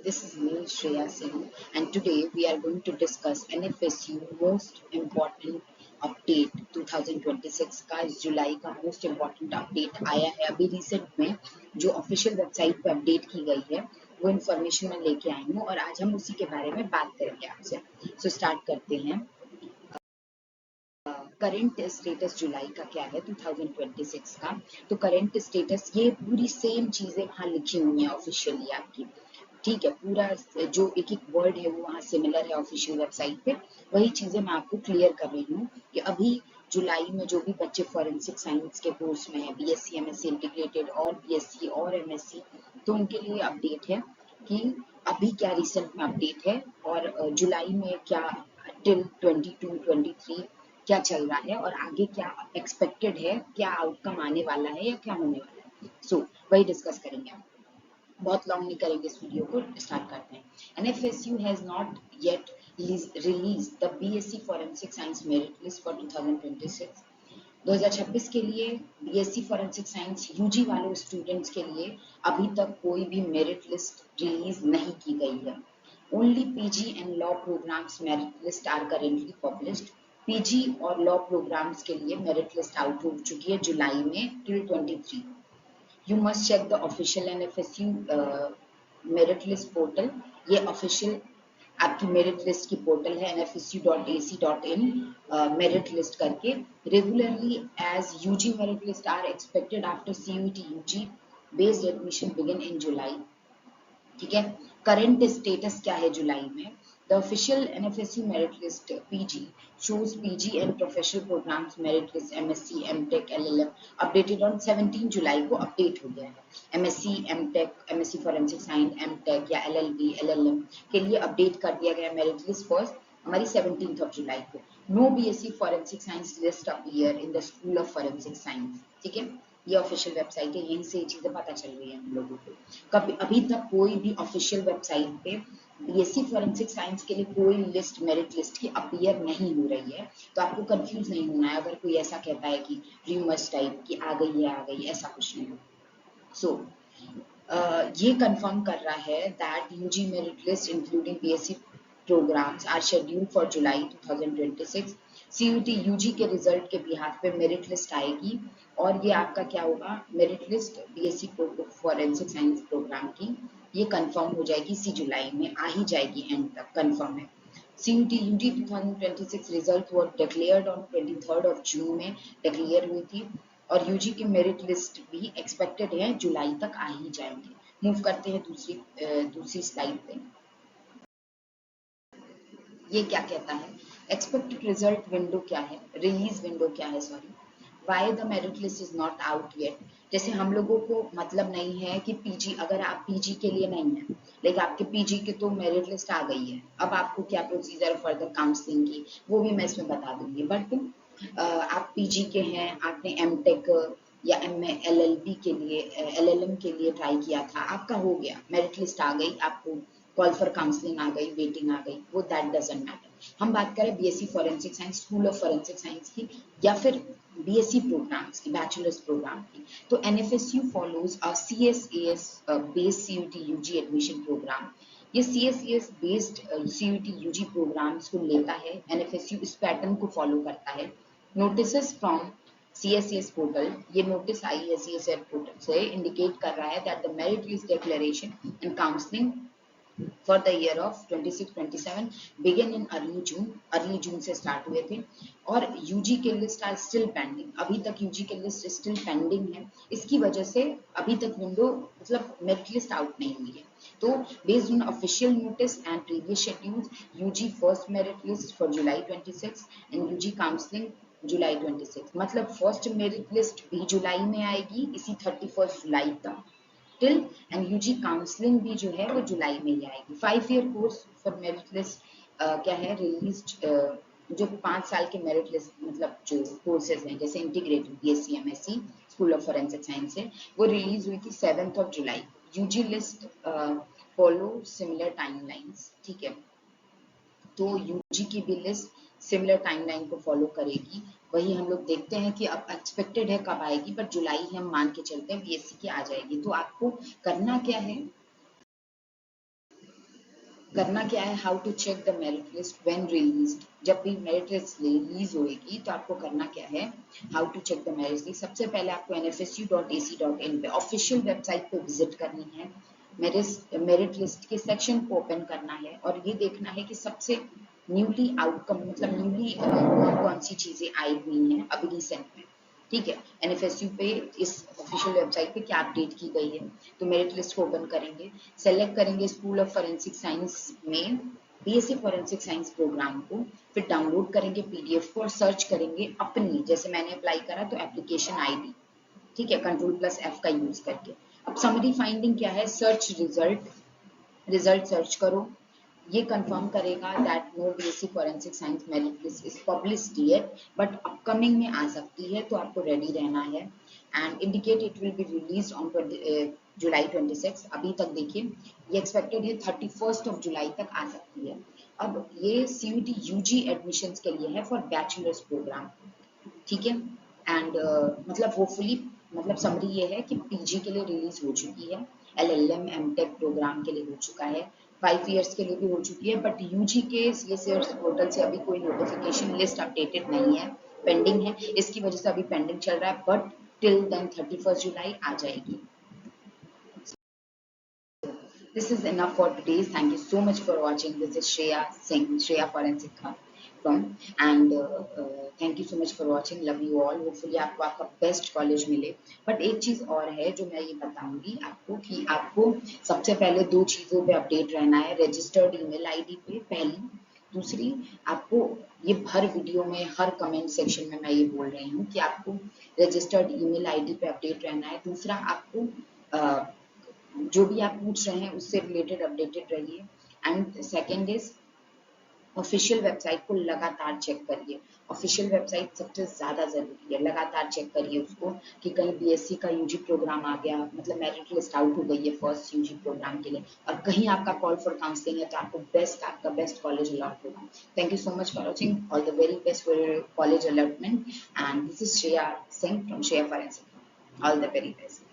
This is me, Shreya Singh, and today we are going to discuss NFSU most important update 2026 का। इस जुलाई का most important update आया है अभी recent में, जो ऑफिशियल वेबसाइट पे अपडेट की गई है, वो इन्फॉर्मेशन मैं लेके आई हूँ और आज हम उसी के बारे में बात करेंगे आपसे। सो स्टार्ट करते हैं। करंट स्टेटस जुलाई का क्या है 2026 का। तो करंट स्टेटस ये पूरी सेम चीजें वहाँ लिखी हुई हैं ऑफिशियली आपकी, ठीक है। पूरा जो एक एक वर्ड है वो वहाँ सिमिलर है ऑफिशियल वेबसाइट पे। वही चीजें मैं आपको क्लियर कर रही हूँ कि अभी जुलाई में जो भी बच्चे फॉरेंसिक साइंस के कोर्स में है, बीएससी एमएससी इंटीग्रेटेड और बीएससी और एमएससी, तो उनके लिए अपडेट है कि अभी क्या रिसेंट में अपडेट है और जुलाई में क्या टिल 22-23 क्या चल रहा है और आगे क्या एक्सपेक्टेड है, क्या आउटकम आने वाला है या क्या होने वाला है। सो वही डिस्कस करेंगे हम। बहुत लॉन्ग नहीं करेंगे इस वीडियो को, स्टार्ट करते हैं। NFSU has not yet release the BSc forensic science merit list for 2026। 2026 के लिए बीएससी फॉरेंसिक साइंस यूजी वाले स्टूडेंट्स के लिए अभी तक कोई भी मेरिट लिस्ट रिलीज नहीं की गई है। Only PG and law programmes merit list are currently published. PG और लॉ प्रोग्राम्स के लिए मेरिट लिस्ट आउट हो चुकी है जुलाई में till 23। You must check the official NFSU merit list portal. ये ऑफिशियल आपकी मेरिट लिस्ट की पोर्टल है nfsu.ac.in, मेरिट लिस्ट करके। Regularly as UG merit list are expected after CUET UG based admission begin in July, ठीक है। Current status क्या है जुलाई में। The official NFSU merit list PG shows PG and professional programs merit list MSc MTech LLM updated on 17 जुलाई को update हो गया है। MSc MTech MSc forensic science MTech या LLB LLM के लिए अपडेट कर दिया गया मेरिट लिस्ट फर्स्ट हमारी 17 जुलाई को। नो BSc forensic science list appear in the school of forensic science, ठीक है। ये ऑफिशियल वेबसाइट है, यहीं से ये चीजें पता चल रही है हम लोगों को। कभी अभी तक कोई भी ऑफिशियल वेबसाइट पे बीएससी फॉरेंसिक साइंस के लिए कोई लिस्ट मेरिट लिस्ट की अपीयर नहीं हो रही है, तो आपको कंफ्यूज नहीं होना है अगर कोई ऐसा कहता है कि रूमर्स टाइप की आ गई है, आ गई, ऐसा कुछ नहीं। सो ये कंफर्म कर रहा है that UG merit list including BSc programs are scheduled for July 2026। CUET UG के रिजल्ट के बिहाफ पे मेरिट लिस्ट आएगी और ये आपका क्या होगा, merit list BSc forensic science program की ये कंफर्म हो जाएगी इसी जुलाई में, आ ही जाएगी, एंड तक कंफर्म है। CUET UG 2026 रिजल्ट वो डिक्लेयर्ड ऑन 23 जून में डिक्लेयर हुई थी और यूजी की मेरिट लिस्ट भी एक्सपेक्टेड है जुलाई तक आ ही जाएंगे। मूव करते हैं दूसरी स्लाइड पे। ये क्या कहता है, एक्सपेक्टेड रिजल्ट विंडो क्या है, रिलीज विंडो क्या है, sorry. Why the merit list is not out yet. जैसे हम लोगों को मतलब नहीं है कि पीजी, अगर आप पीजी के लिए नहीं है, लेकिन आपके पीजी के तो मेरिट लिस्ट आ गई है, अब आपको क्या प्रोसीजर फर्दर काउंसलिंग की वो भी मैं इसमें बता दूंगी। बट आप पीजी के हैं, आपने एमटेक या LLB के लिए LLM के लिए ट्राई किया था, आपका हो गया, मेरिट लिस्ट आ गई, आपको कॉल फॉर काउंसलिंग आ गई, वेटिंग आ गई, वो दैट डजंट मैटर। हम बात करें BSc forensic science, school of forensic science की, या फिर बीएससी प्रोग्राम्स की, बैचलर्स प्रोग्राम की, तो NFSU follows a CSAS based CUET UG admission program. ये CSAS based CUET UG programs को लेता है, एनएफएसयू इस पैटर्न को फॉलो करता है। नोटिसेस फ्रॉम CSAS पोर्टल, ये नोटिस आई है CSAS पोर्टल से, इंडिकेट कर रहा है that the merit list declaration and counselling for the year of 26-27 begin in early June से स्टार्ट हुए थे और यूजी के लिस्ट आर स्टिल पेंडिंग, अभी तक यूजी के लिस्ट स्टिल पेंडिंग है। इसकी वजह से अभी तक विंडो मतलब मेरिट लिस्ट आउट नहीं हुई है। तो based on official notice and previous schedules, UG first merit list for July 26 and UG counselling July 26, मतलब फर्स्ट मेरिट लिस्ट भी जुलाई में आएगी इसी 31 जुलाई तक टिल, एंड यूजी काउंसलिंग भी जो है वो जुलाई में ही आएगी। 5 year course for merit list क्या है रिलीज, जो 5 साल के मेरिट लिस्ट मतलब जो कोर्सेज हैं जैसे integrated BSc MSc school of forensic science है, वो रिलीज हुई थी 7 जुलाई। UG list follow similar timelines, ठीक है। तो यूजी की भी लिस्ट सिमिलर टाइमलाइन को फॉलो करेगी। वही हम लोग देखते हैं कि अब एक्सपेक्टेड है कब आएगी, बट जुलाई ही हम मान के चलते हैं बीएससी की आ जाएगी। तो आपको करना क्या है, करना क्या है, how to check the merit list when released. जब भी मेरिट लिस्ट रिलीज होएगी तो आपको करना क्या है, how to check the merit list. सबसे पहले आपको nfsu.ac.in पे ऑफिशियल वेबसाइट पे विजिट करनी है, मेरिट लिस्ट के सेक्शन को ओपन करना है और ये देखना है कि सबसे न्यूली आउटकम मतलब न्यूली कौन कौन सी चीजें आई हुई हैं अभी रिसेंट में। ठीक है, एनएफएसयू पे इस ऑफिशियल वेबसाइट पे क्या अपडेट की गई है। तो मेरिट लिस्ट को ओपन करेंगे, सेलेक्ट करेंगे स्कूल ऑफ फॉरेंसिक साइंस में बीएससी फॉरेंसिक साइंस प्रोग्राम को, फिर डाउनलोड करेंगे पीडीएफ को और सर्च करेंगे अपनी, जैसे मैंने अप्लाई करा तो एप्लीकेशन आईडी, ठीक है, कंट्रोल+F का यूज करके। अब समरी फाइंडिंग क्या है, सर्च रिजल्ट सर्च करो, ये कंफर्म करेगा that no BSc forensic science merit list is published yet, but upcoming में आ सकती है तो आपको रेडी रहना है। And indicate it will be release on July 26। अभी तक देखिए ये एक्सपेक्टेड है 31 जुलाई तक आ सकती है। अब ये सीयूटी यूजी एडमिशंस के लिए है फॉर बैचलर्स प्रोग्राम, ठीक है। एंड मतलब होपफुली, मतलब समरी ये है कि पीजी के लिए रिलीज हो चुकी है, एलएलएम एमटेक प्रोग्राम के लिए हो चुका है, 5 इयर्स के लिए भी हो चुकी है, बट यूजी के सीएसईआरटी पोर्टल से अभी कोई नोटिफिकेशन लिस्ट अपडेटेड नहीं है, पेंडिंग है, इसकी वजह से अभी पेंडिंग चल रहा है, बट टिल देन 31 जुलाई आ जाएगी। This is enough for today. Thank you so much for watching. This is Shreya Singh, Shreya Forensic from, and thank you so much for watching. Love you all. Hopefully आपको आपका best college मिले। But एक चीज और है जो मैं ये बताऊंगी आपको कि आपको सबसे पहले 2 चीजों पे अपडेट रहना है, रजिस्टर्ड ईमेल आईडी पे पहली, दूसरी आपको ये हर वीडियो में हर कमेंट सेक्शन में मैं ये बोल रही हूँ कि आपको रजिस्टर्ड ईमेल आईडी पे अपडेट रहना है। दूसरा आपको जो भी आप पूछ रहे हैं उससे रिलेटेड अपडेटेड रहिए। And second is official website को लगातार चेक करिए, ऑफिशियल वेबसाइट सबसे ज्यादा जरूरी है, लगातार चेक करिए उसको कि कहीं बीएससी का यूजी प्रोग्राम आ गया, मतलब मेरिट लिस्ट आउट हो गई है फर्स्ट यूजी प्रोग्राम के लिए और कहीं आपका कॉल फॉर काउंसलिंग है तो आपका बेस्ट कॉलेज अलॉट होगा। Thank you so much for watching, all the very best for your college allotment, and this is Shreya Singh from Shreya forensic, all the very best.